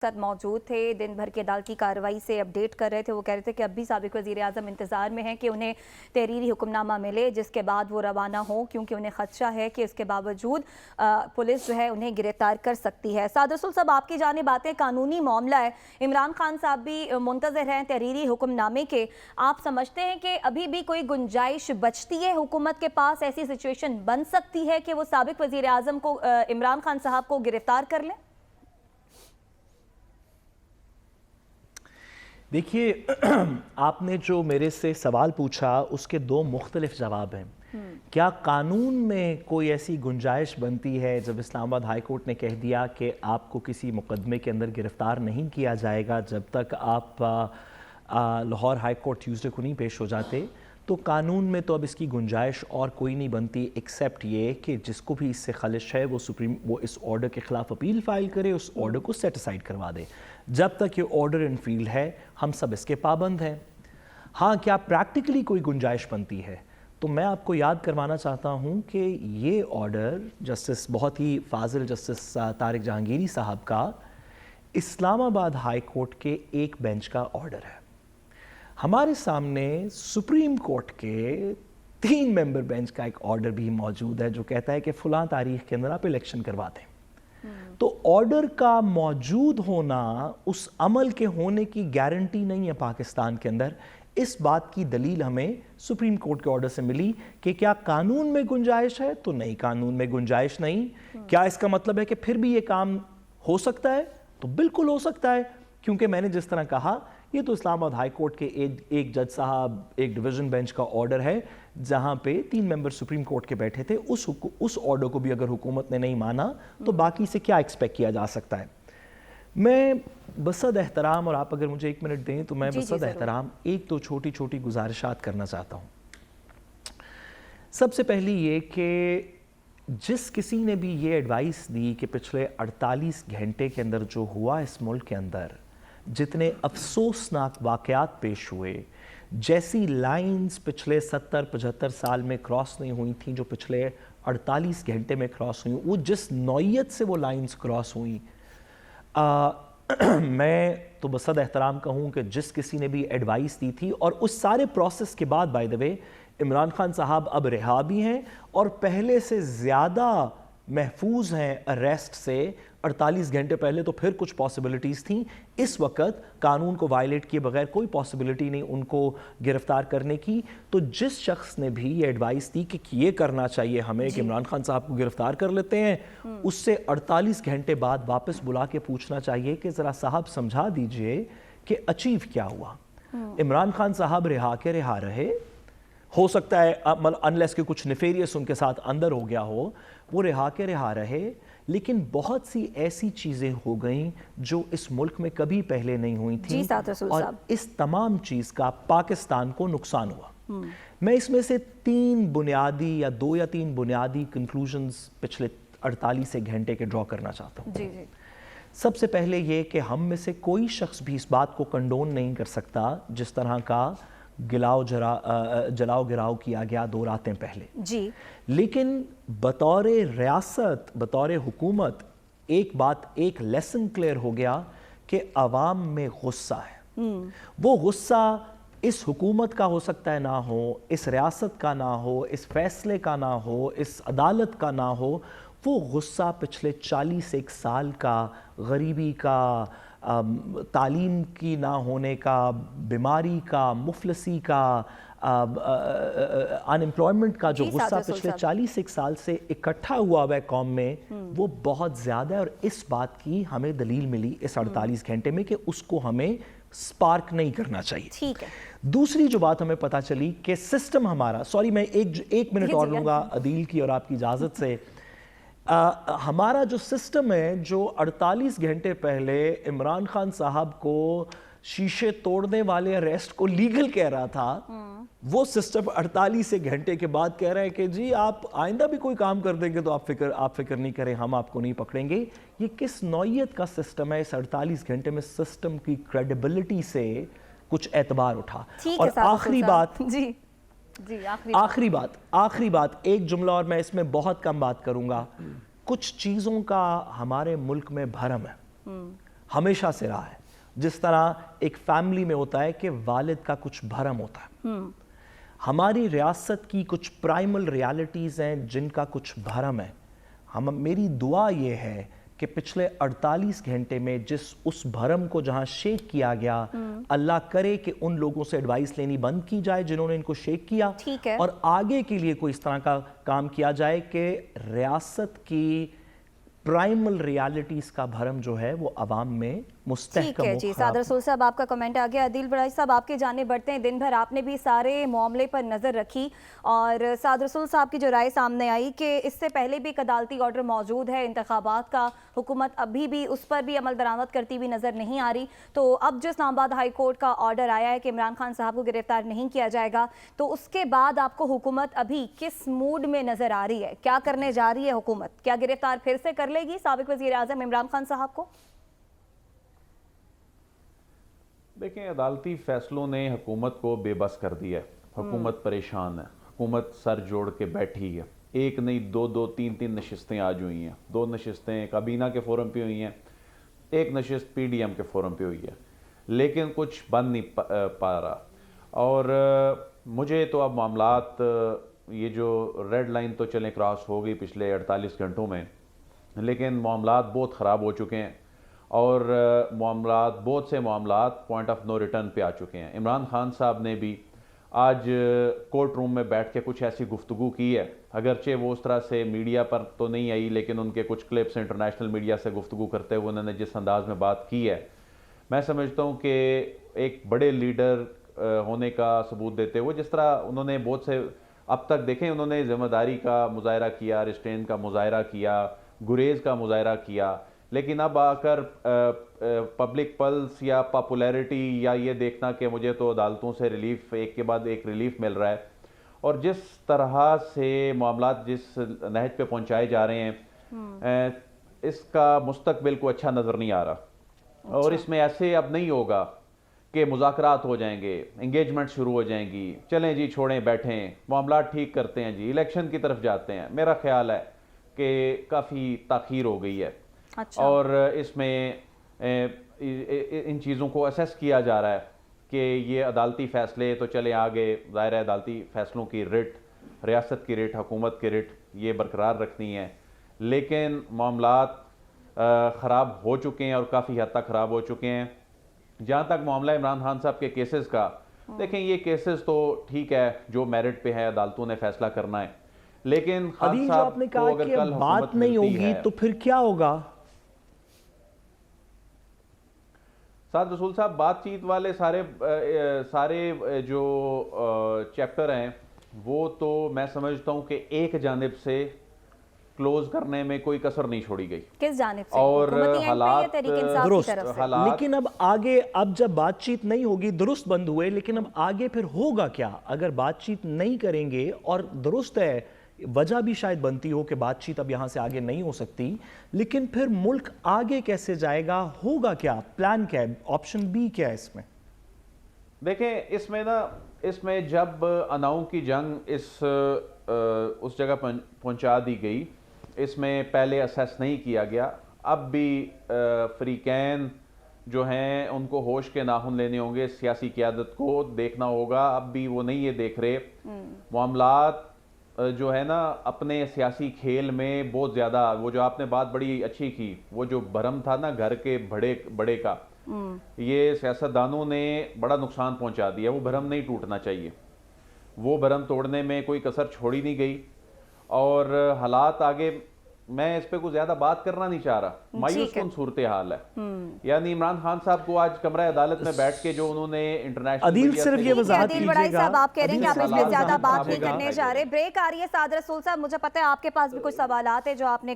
साथ मौजूद थे, दिन भर की अदालती कार्रवाई से अपडेट कर रहे थे। वो कह रहे थे कि अभी साबिक वज़ीर आज़म इंतज़ार में हैं कि उन्हें तहरीरी हुक्मनामा मिले जिसके बाद वो रवाना हो, क्योंकि उन्हें ख़दशा है कि उसके बावजूद पुलिस जो है उन्हें गिरफ्तार कर सकती है। साद रसूल साहब, आपकी जानिब बातें कानूनी मामला है, इमरान खान साहब भी मुंतज़र हैं तहरीरी हुक्मनामे के। आप समझते हैं कि अभी भी कोई गुंजाइश बचती है हुकूमत के पास, ऐसी सिचुएशन बन सकती है कि वो साबिक वज़ीर आज़म को, इमरान खान साहब को गिरफ्तार कर लें? देखिए, आपने जो मेरे से सवाल पूछा उसके दो मुख्तलिफ जवाब हैं। क्या कानून में कोई ऐसी गुंजाइश बनती है जब इस्लामाबाद हाई कोर्ट ने कह दिया कि आपको किसी मुकदमे के अंदर गिरफ्तार नहीं किया जाएगा जब तक आप लाहौर हाई कोर्ट ट्यूसडे को नहीं पेश हो जाते, तो कानून में तो अब इसकी गुंजाइश और कोई नहीं बनती एक्सेप्ट ये कि जिसको भी इससे खलिश है वो इस ऑर्डर के ख़िलाफ़ अपील फाइल करे, उस ऑर्डर को सेट असाइड करवा दे। जब तक ये ऑर्डर इन फील्ड है हम सब इसके पाबंद हैं। हाँ, क्या प्रैक्टिकली कोई गुंजाइश बनती है? तो मैं आपको याद करवाना चाहता हूँ कि ये ऑर्डर जस्टिस बहुत ही फाजिल जस्टिस तारिक जहांगीरी साहब का इस्लामाबाद हाई कोर्ट के एक बेंच का ऑर्डर है। हमारे सामने सुप्रीम कोर्ट के 3 मेंबर बेंच का एक ऑर्डर भी मौजूद है जो कहता है कि फ़लाँ तारीख के अंदर आप इलेक्शन करवा दें। तो ऑर्डर का मौजूद होना उस अमल के होने की गारंटी नहीं है पाकिस्तान के अंदर। इस बात की दलील हमें सुप्रीम कोर्ट के ऑर्डर से मिली कि क्या कानून में गुंजाइश है? तो नहीं, कानून में गुंजाइश नहीं। क्या इसका मतलब है कि फिर भी ये काम हो सकता है? तो बिल्कुल हो सकता है, क्योंकि मैंने जिस तरह कहा ये तो इस्लामाबाद हाई कोर्ट के एक जज साहब, एक डिवीज़न बेंच का ऑर्डर है जहां पे 3 मेंबर सुप्रीम कोर्ट के बैठे थे। उस ऑर्डर को भी अगर हुकूमत ने नहीं माना तो बाकी से क्या एक्सपेक्ट किया जा सकता है। मैं बसद एहतराम, और आप अगर मुझे 1 मिनट दें तो मैं बसद एहतराम एक तो छोटी छोटी गुजारिशात करना चाहता हूँ। सबसे पहली ये कि जिस किसी ने भी ये एडवाइस दी कि पिछले 48 घंटे के अंदर जो हुआ इस मुल्क के अंदर, जितने अफसोसनाक वाक़यात पेश हुए, जैसी लाइंस पिछले 70-75 साल में क्रॉस नहीं हुई थी जो पिछले 48 घंटे में क्रॉस हुई, वो जिस नौयत से वो लाइंस क्रॉस हुई, मैं तो बसद एहतराम कहूँ कि जिस किसी ने भी एडवाइस दी थी, और उस सारे प्रोसेस के बाद by the way Imran Khan साहब अब रिहा भी हैं और पहले से ज़्यादा महफूज हैं अरेस्ट से। 48 घंटे पहले तो फिर कुछ पॉसिबिलिटीज़ थी, इस वक्त कानून को वायलेट किए बगैर कोई पॉसिबिलिटी नहीं उनको गिरफ्तार करने की। तो जिस शख्स ने भी ये एडवाइस दी कि ये करना चाहिए हमें कि इमरान खान साहब को गिरफ्तार कर लेते हैं, उससे 48 घंटे बाद वापस बुला के पूछना चाहिए कि ज़रा साहब समझा दीजिए कि अचीव क्या हुआ। इमरान खान साहब रिहा के रिहा रहे, हो सकता है अनलेस के कुछ नेफेरियस उनके साथ अंदर हो गया हो, वो रिहा के रिहा रहे, लेकिन बहुत सी ऐसी चीज़ें हो गईं जो इस मुल्क में कभी पहले नहीं हुई थी, और इस तमाम चीज़ का पाकिस्तान को नुकसान हुआ। मैं इसमें से 2 या 3 बुनियादी कंक्लूजन्स पिछले 48 घंटे के ड्रॉ करना चाहता हूँ। सबसे पहले ये कि हम में से कोई शख्स भी इस बात को कंडोन नहीं कर सकता जिस तरह का जलाओ गिराव किया गया 2 रातें पहले जी। लेकिन बतौर रियासत, बतौर हुकूमत एक लेसन क्लियर हो गया कि आवाम में गुस्सा है। वो गुस्सा इस हुकूमत का हो सकता है ना हो, इस रियासत का ना हो, इस फैसले का ना हो, इस अदालत का ना हो, वो गुस्सा पिछले 41 साल का गरीबी का, तालीम की ना होने का, बीमारी का, मुफलसी का, अनएम्प्लॉयमेंट का जो गुस्सा पिछले 41 साल से इकट्ठा हुआ है कौम में, वो बहुत ज़्यादा है। और इस बात की हमें दलील मिली इस 48 घंटे में कि उसको हमें स्पार्क नहीं करना चाहिए। ठीक है। दूसरी जो बात हमें पता चली कि सिस्टम हमारा, सॉरी मैं एक मिनट और लूँगा अदील की और आपकी इजाज़त से, हमारा जो सिस्टम है जो 48 घंटे पहले इमरान खान साहब को शीशे तोड़ने वाले अरेस्ट को लीगल कह रहा था, वो सिस्टम 48 घंटे के बाद कह रहा है कि जी आप आइंदा भी कोई काम कर देंगे तो आप फिक्र नहीं करें, हम आपको नहीं पकड़ेंगे। ये किस नौयत का सिस्टम है? इस 48 घंटे में सिस्टम की क्रेडिबिलिटी से कुछ एतबार उठा। और आखिरी बात जी, आखिरी बात एक जुमला, और मैं इसमें बहुत कम बात करूंगा। कुछ चीज़ों का हमारे मुल्क में भरम है, ہمیشہ سے رہا ہے. جس طرح ایک فیملی میں ہوتا ہے کہ والد کا کچھ بھرم ہوتا ہے, ہماری ریاست کی کچھ پرائمل ریالٹیز ہیں جن کا کچھ بھرم ہے. میری دعا یہ ہے کہ پچھلے 48 گھنٹے میں اس بھرم کو جہاں شیک کیا گیا, اللہ کرے کہ ان لوگوں سے ایڈوائس لینی بند کی جائے جنہوں نے ان کو شیک کیا, اور آگے کے لیے کوئی اس طرح کا کام کیا جائے کہ ریاست کی پرائمل ریالٹیز کا بھرم جو ہے وہ عوام میں مستحکم ہو. ٹھیک ہے جی, سعد رسول صاحب آپ کا کمنٹ آ گیا. عدیل بڑائی صاحب آپ کے جانب بڑھتے ہیں. دن بھر آپ نے بھی سارے معاملے پر نظر رکھی اور سعد رسول صاحب کی جو رائے سامنے آئی کہ اس سے پہلے بھی ایک عدالتی آرڈر موجود ہے انتخابات کا, حکومت ابھی بھی اس پر بھی عمل درآمد کرتی ہوئی نظر نہیں آ رہی, تو اب جو اسلام آباد ہائی کورٹ کا آرڈر آیا ہے کہ عمران خان صاحب کو گرفتار نہیں کیا جائے گا, تو اس کے بعد آپ کو حکومت ابھی کس موڈ میں نظر آ رہی ہے؟ کیا کرنے جا رہی ہے حکومت؟ کیا گرفتار پھر سے کر لے گی سابق وزیر اعظم عمران خان صاحب کو؟ دیکھیں, عدالتی فیصلوں نے حکومت کو بے بس کر دیا ہے. حکومت پریشان ہے, حکومت سر جوڑ کے بیٹھی ہے. ایک نہیں دو تین نشستیں آج ہوئی ہیں. 2 نشستیں کابینہ کے فورم پہ ہوئی ہیں, 1 نشست پی ڈی ایم کے فورم پہ ہوئی ہے, لیکن کچھ بن نہیں پا رہا. اور مجھے تو اب معاملات, یہ جو ریڈ لائن تو چلیں کراس ہو گئی پچھلے 48 گھنٹوں میں, لیکن معاملات بہت خراب ہو چکے ہیں اور بہت سے معاملات پوائنٹ آف نو ریٹرن پہ آ چکے ہیں. عمران خان صاحب نے بھی آج کورٹ روم میں بیٹھ کے کچھ ایسی گفتگو کی ہے, اگرچہ وہ اس طرح سے میڈیا پر تو نہیں آئی, لیکن ان کے کچھ کلپس انٹرنیشنل میڈیا سے گفتگو کرتے ہوئے انہوں نے جس انداز میں بات کی ہے, میں سمجھتا ہوں کہ ایک بڑے لیڈر ہونے کا ثبوت دیتے ہوئے, جس طرح انہوں نے بہت سے اب تک دیکھیں, انہوں نے ذمہ داری کا مظاہرہ کیا, ریسٹرین کا مظاہرہ کیا, گریز کا مظاہرہ کیا, لیکن اب آ کر پبلک پلس یا پاپولیرٹی یا یہ دیکھنا کہ مجھے تو عدالتوں سے ریلیف ایک کے بعد ایک ریلیف مل رہا ہے, اور جس طرح سے معاملات جس نہج پہ پہنچائے جا رہے ہیں, اس کا مستقبل کو اچھا نظر نہیں آ رہا. اور اس میں ایسے اب نہیں ہوگا کہ مذاکرات ہو جائیں گے, انگیجمنٹ شروع ہو جائیں گی, چلیں جی چھوڑیں بیٹھیں, معاملات ٹھیک کرتے ہیں جی, الیکشن کی طرف جاتے ہیں. میرا خیال ہے کہ کافی تاخیر ہو گئی ہے. اور اس میں ان چیزوں کو اسیس کیا جا رہا ہے کہ یہ عدالتی فیصلے تو چلے آگے, ظاہر ہے عدالتی فیصلوں کی ریٹ, ریاست کی ریٹ, حکومت کی ریٹ یہ برقرار رکھنی ہے, لیکن معاملات خراب ہو چکے ہیں اور کافی حد تک خراب ہو چکے ہیں. جہاں تک معاملہ عمران خان صاحب کے کیسز کا, دیکھیں یہ کیسز تو ٹھیک ہے, جو میرٹ پہ ہے عدالتوں نے فیصلہ کرنا ہے, لیکن خان صاحب کو اگر کل بات نہیں ہوگی تو پھر کیا ہوگا؟ سعد رسول صاحب, بات چیت والے سارے جو چیپٹر ہیں وہ تو میں سمجھتا ہوں کہ ایک جانب سے کلوز کرنے میں کوئی کسر نہیں چھوڑی گئی. کس جانب سے؟ اور حالات درست, لیکن اب آگے, اب جب بات چیت نہیں ہوگی, درست بند ہوئے, لیکن اب آگے پھر ہوگا کیا؟ اگر بات چیت نہیں کریں گے, اور درست ہے وجہ بھی شاید بنتی ہو کہ بات چیت اب یہاں سے آگے نہیں ہو سکتی, لیکن پھر ملک آگے کیسے جائے گا؟ ہوگا کیا؟ پلان کیا ہے؟ آپشن بی کیا ہے اس میں؟ دیکھیں, اس میں جب اناؤں کی جنگ اس جگہ پہنچا دی گئی, اس میں پہلے اسیس نہیں کیا گیا. اب بھی فریقین جو ہیں ان کو ہوش کے ناخن لینے ہوں گے, سیاسی قیادت کو دیکھنا ہوگا. اب بھی وہ نہیں یہ دیکھ رہے, معاملات جو ہے نا اپنے سیاسی کھیل میں بہت زیادہ, وہ جو آپ نے بات بڑی اچھی کی, وہ جو بھرم تھا نا گھر کے بڑے کا, یہ سیاستدانوں نے بڑا نقصان پہنچا دیا. وہ بھرم نہیں ٹوٹنا چاہیے, وہ بھرم توڑنے میں کوئی کسر چھوڑی نہیں گئی. اور حالات آگے, میں اس پہ کوئی زیادہ بات کرنا نہیں چاہ رہا, مایوس کن صورتحال ہے. یعنی عمران خان صاحب کو آج کمرہ عدالت میں بیٹھ کے جو انہوں نے انٹرنیشنل عدیل صرف یہ وضاحت کیجیے گا, آپ کہہ رہے ہیں کہ آپ اس پہ زیادہ بات نہیں کرنے جا رہے. بریک آ رہی ہے سعد رسول صاحب, مجھے پتہ ہے آپ کے پاس بھی کچھ سوالات ہیں جو آپ نے